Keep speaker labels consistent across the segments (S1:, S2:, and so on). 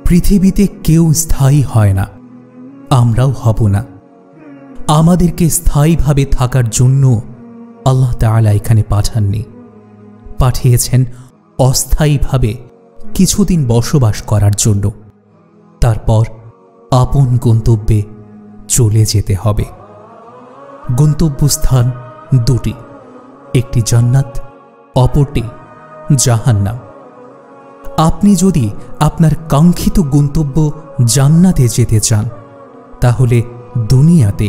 S1: পৃথিবীতে কেউ স্থায়ী হয় না, আমরাও হব না। আমাদেরকে স্থায়ীভাবে থাকার জন্য আল্লাহ তাআলা এখানে পাঠাননি, পাঠিয়েছেন অস্থায়ীভাবে কিছুদিন বসবাস করার জন্য। তারপর আপন গন্তব্যে চলে যেতে হবে। গন্তব্যস্থান দুটি, একটি জান্নাত, অপরটি জাহান্নাম। আপনি যদি আপনার কাঙ্ক্ষিত গন্তব্য জান্নাতে যেতে চান, তাহলে দুনিয়াতে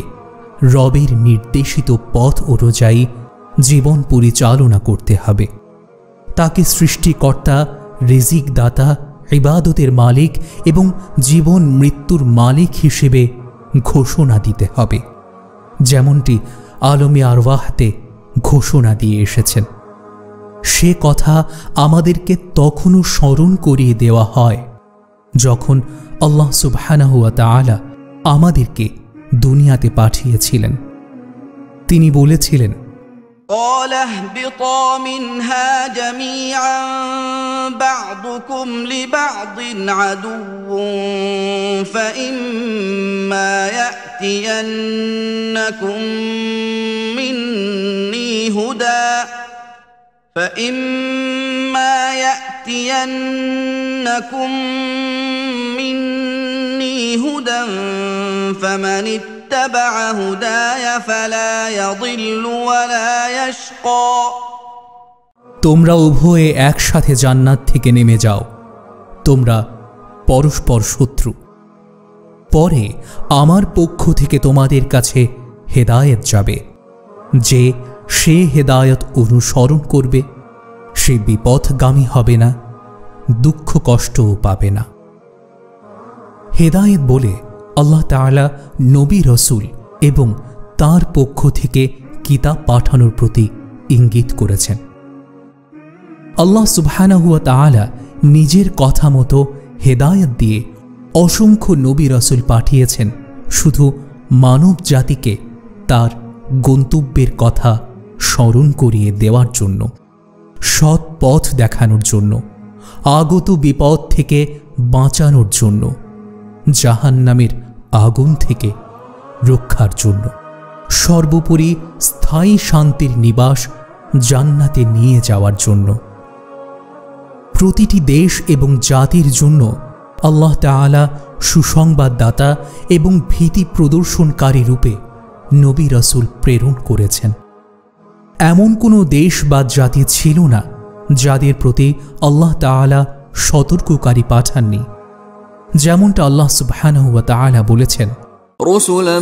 S1: রবের নির্দেশিত পথ অনুযায়ী জীবন পরিচালনা করতে হবে। তাকে সৃষ্টিকর্তা, রিজিক দাতা, ইবাদতের মালিক এবং জীবন মৃত্যুর মালিক হিসেবে ঘোষণা দিতে হবে, যেমনটি আলমে আরওয়াহতে ঘোষণা দিয়ে এসেছেন। সে কথা আমাদেরকে তখনও স্মরণ করিয়ে দেওয়া হয় যখন আল্লাহ সুবহানাহু ওয়া তাআলা আমাদেরকে দুনিয়াতে পাঠিয়েছিলেন। তিনি বলেছিলেন,
S2: قال اهبطا منها جميعا بعضكم لبعض عدو فإما يأتينكم مني هدى فمن اتبع هداي فلا يضل ولا يشقى।
S1: তোমরা উভয়ে একসাথে জান্নাত থেকে নেমে যাও, তোমরা পরস্পর শত্রু। পরে আমার পক্ষ থেকে তোমাদের কাছে হেদায়েত যাবে। যে সে হেদায়েত অনুসরণ করবে সে বিপথগামী হবে না, দুঃখ কষ্টও পাবে না। হেদায়েত বলে আল্লাহ তাআলা নবী রসুল এবং তার পক্ষ থেকে কিতাব পাঠানোর প্রতি ইঙ্গিত করেছেন। আল্লাহ সুবহানাহু ওয়া তাআলা নিজের কথা মতো হেদায়েত দিয়ে অসংখ্য নবী রসুল পাঠিয়েছেন শুধু মানব জাতিকে তার গন্তব্যের কথা স্মরণ করিয়ে দেওয়ার জন্য, সৎ পথ দেখানোর জন্য, আগত বিপদ থেকে বাঁচানোর জন্য, জাহান্নামের আগুন থেকে রক্ষার জন্য, সর্বোপরি স্থায়ী শান্তির নিবাস জান্নাতে নিয়ে যাওয়ার জন্য। প্রতিটি দেশ এবং জাতির জন্য আল্লাহ তাআলা সুসংবাদদাতা এবং ভীতি প্রদর্শনকারী রূপে নবী রাসূল প্রেরণ করেছেন। এমন কোনো দেশ বা জাতি ছিল না যাদের প্রতি আল্লাহ তাআলা সতর্ককারী পাঠাননি। যেমনটা আল্লাহ সুবহানাহু ওয়া তাআলা বলেছেন,
S3: رسلا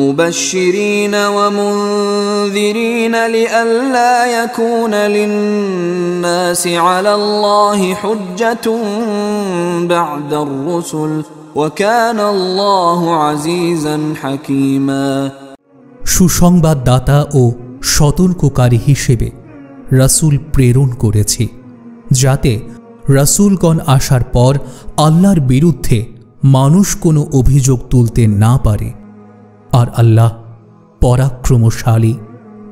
S3: مبشرين ومنذرين لئلا يكون للناس على الله حجة بعد الرسل وكان الله عزيزا حكيما।
S1: সুসংবাদদাতা ও সতর্ককারী হিসেবে রাসূল প্রেরণ করেছি, যাতে রাসূলগণ আসার পর আল্লাহর বিরুদ্ধে মানুষ কোনো অভিযোগ তুলতে না পারে। আর আল্লাহ পরাক্রমশালী,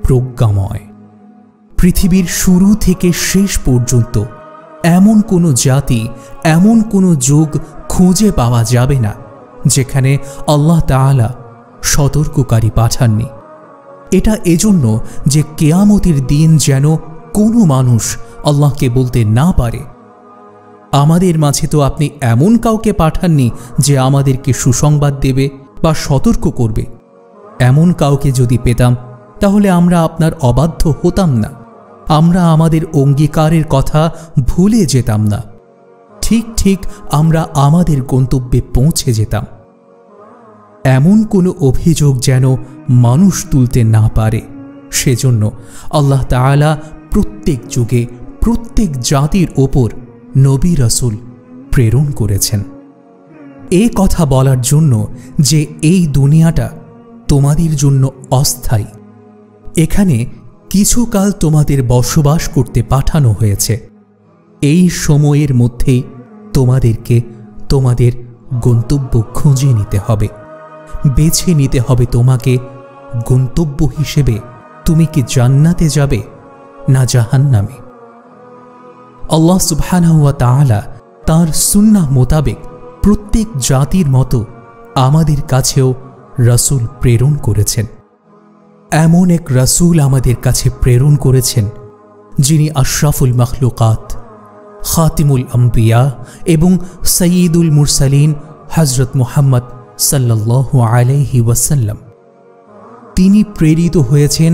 S1: প্রজ্ঞাময়। পৃথিবীর শুরু থেকে শেষ পর্যন্ত এমন কোনো জাতি, এমন কোনো যুগ খুঁজে পাওয়া যাবে না যেখানে আল্লাহ তাআলা সতর্ককারী পাঠাননি। এটা এজন্য যে কিয়ামতের দিন যেন কোনো মানুষ আল্লাহকে বলতে না পারে, আমাদের মাঝে তো আপনি এমন কাউকে পাঠাননি যে আমাদেরকে সুসংবাদ দেবে বা সতর্ক করবে। এমন কাউকে যদি পেতাম তাহলে আমরা আপনার অবাধ্য হতাম না, আমরা আমাদের অঙ্গীকারের কথা ভুলে যেতাম না, ঠিক ঠিক আমরা আমাদের গন্তব্যে পৌঁছে যেতাম। এমন কোনো অভিযোগ যেন মানুষ তুলতে না পারে, সেজন্য আল্লাহ তাআলা প্রত্যেক যুগে প্রত্যেক জাতির ওপর নবী রাসূল প্রেরণ করেছেন। এ কথা বলার জন্য যে এই দুনিয়াটা তোমাদের জন্য অস্থায়ী, এখানে কিছুকাল তোমাদের বসবাস করতে পাঠানো হয়েছে। এই সময়ের মধ্যেই তোমাদেরকে তোমাদের গন্তব্য খুঁজে নিতে হবে, বেছে নিতে হবে তোমাকে গন্তব্য হিসেবে তুমি কি জান্নাতে যাবে না জাহান্নামে। আল্লাহ সুবহানাহু ওয়া তাআলা তাঁর সুন্নাহ মোতাবেক প্রত্যেক জাতির মতো আমাদের কাছেও রাসূল প্রেরণ করেছেন। এমন এক রাসূল আমাদের কাছে প্রেরণ করেছেন যিনি আশরাফুল মখলুকাত, খাতিমুল আম্বিয়া এবং সঈদুল মুরসালিন হযরত মুহাম্মদ সাল্লাল্লাহু আলাইহি ওয়াসাল্লাম। তিনি প্রেরিত হয়েছেন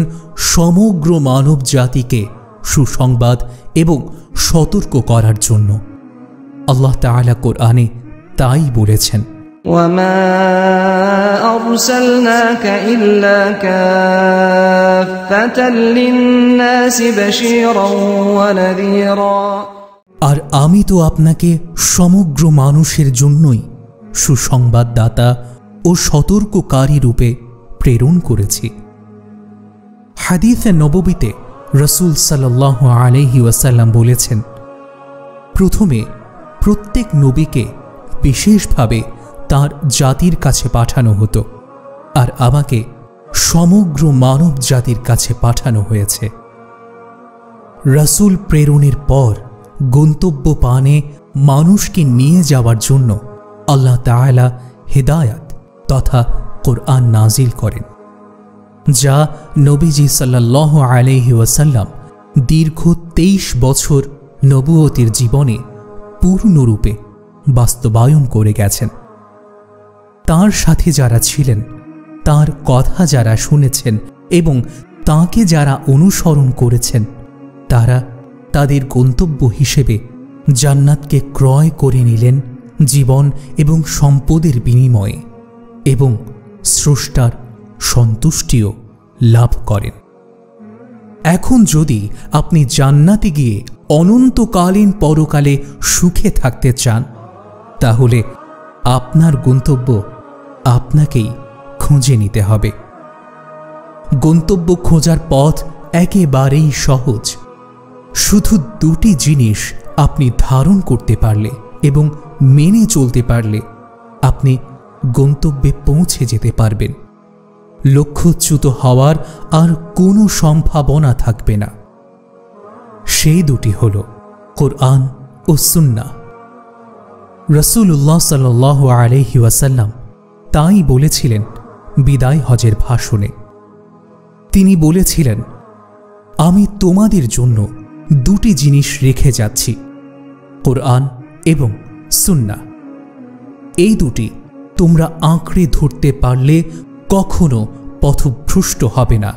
S1: সমগ্র মানব জাতিকে সুসংবাদ এবং সতর্ক করার জন্য। আল্লাহ তাআলা কোরআনে তাই বলেছেন,
S3: وما أرسلناك إلا كافة للناس بشيرا ونذيرا।
S1: আর আমি তো আপনাকে সমগ্র মানুষের জন্যই সুসংবাদদাতা ও সতর্ককারী রূপে প্রেরণ করেছি। হাদিসে নববীতে রাসূল সাল্লাল্লাহু আলাইহি ওয়াসাল্লাম বলেছেন, প্রথমে প্রত্যেক নবীকে বিশেষভাবে তার জাতির কাছে পাঠানো হতো, আর আমাকে সমগ্র মানব জাতির কাছে পাঠানো হয়েছে। রাসূল প্রেরণের পর গন্তব্য পানে মানুষকে নিয়ে যাওয়ার জন্য আল্লাহ তাআলা হিদায়াত তথা কোরআন নাজিল করেন, যা নবীজি সাল্লাল্লাহু আলাইহি ওয়াসাল্লাম দীর্ঘ 23 বছর নবুয়তের জীবনে পূর্ণরূপে বাস্তবায়ন করে গেছেন। তাঁর সাথে যারা ছিলেন, তাঁর কথা যারা শুনেছেন এবং তাঁকে যারা অনুসরণ করেছেন, তারা তাদের গন্তব্য হিসেবে জান্নাতকে ক্রয় করে নিলেন জীবন এবং সম্পদের বিনিময়ে, এবং স্রষ্টার সন্তুষ্টিও লাভ করেন। এখন যদি আপনি জান্নাতে গিয়ে অনন্তকালীন পরকালে সুখে থাকতে চান, তাহলে আপনার গন্তব্য আপনাকেই খুঁজে নিতে হবে। গন্তব্য খোঁজার পথ একেবারেই সহজ। শুধু দুটি জিনিস আপনি ধারণ করতে পারলে এবং মেনে চলতে পারলে আপনি গন্তব্যে পৌঁছে যেতে পারবেন। লক্ষ্যচ্যুত হওয়ার আর কোনো সম্ভাবনা থাকবে না। সেই দুটি হল কোরআন ও সুন্নাহ। রাসূলুল্লাহ সাল্লাল্লাহু আলাইহি ওয়াসাল্লাম তাই বলেছিলেন বিদায় হজের ভাষণে। তিনি বলেছিলেন, আমি তোমাদের জন্য দুটি জিনিস রেখে যাচ্ছি, কোরআন এবং সুন্নাহ। এই দুটি তোমরা আঁকড়ে ধরতে পারলে কখনো পথভ্রষ্ট হবে না,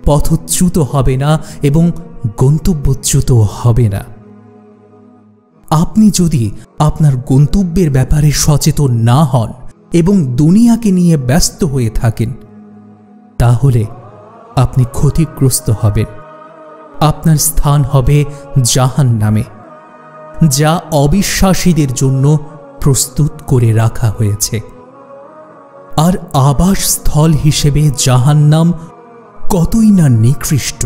S1: পথচ্যুত হবে না এবং গন্তব্যচ্যুত হবে না। আপনি যদি আপনার গন্তব্যের ব্যাপারে সচেতন না হন এবং দুনিয়াকে নিয়ে ব্যস্ত হয়ে থাকেন, তাহলে আপনি ক্ষতিগ্রস্ত হবেন। আপনার স্থান হবে জাহান্নামে, যা অবিশ্বাসীদের জন্য প্রস্তুত করে রাখা হয়েছে। আর আবাসস্থল হিসেবে জাহান্নাম কতই না নিকৃষ্ট।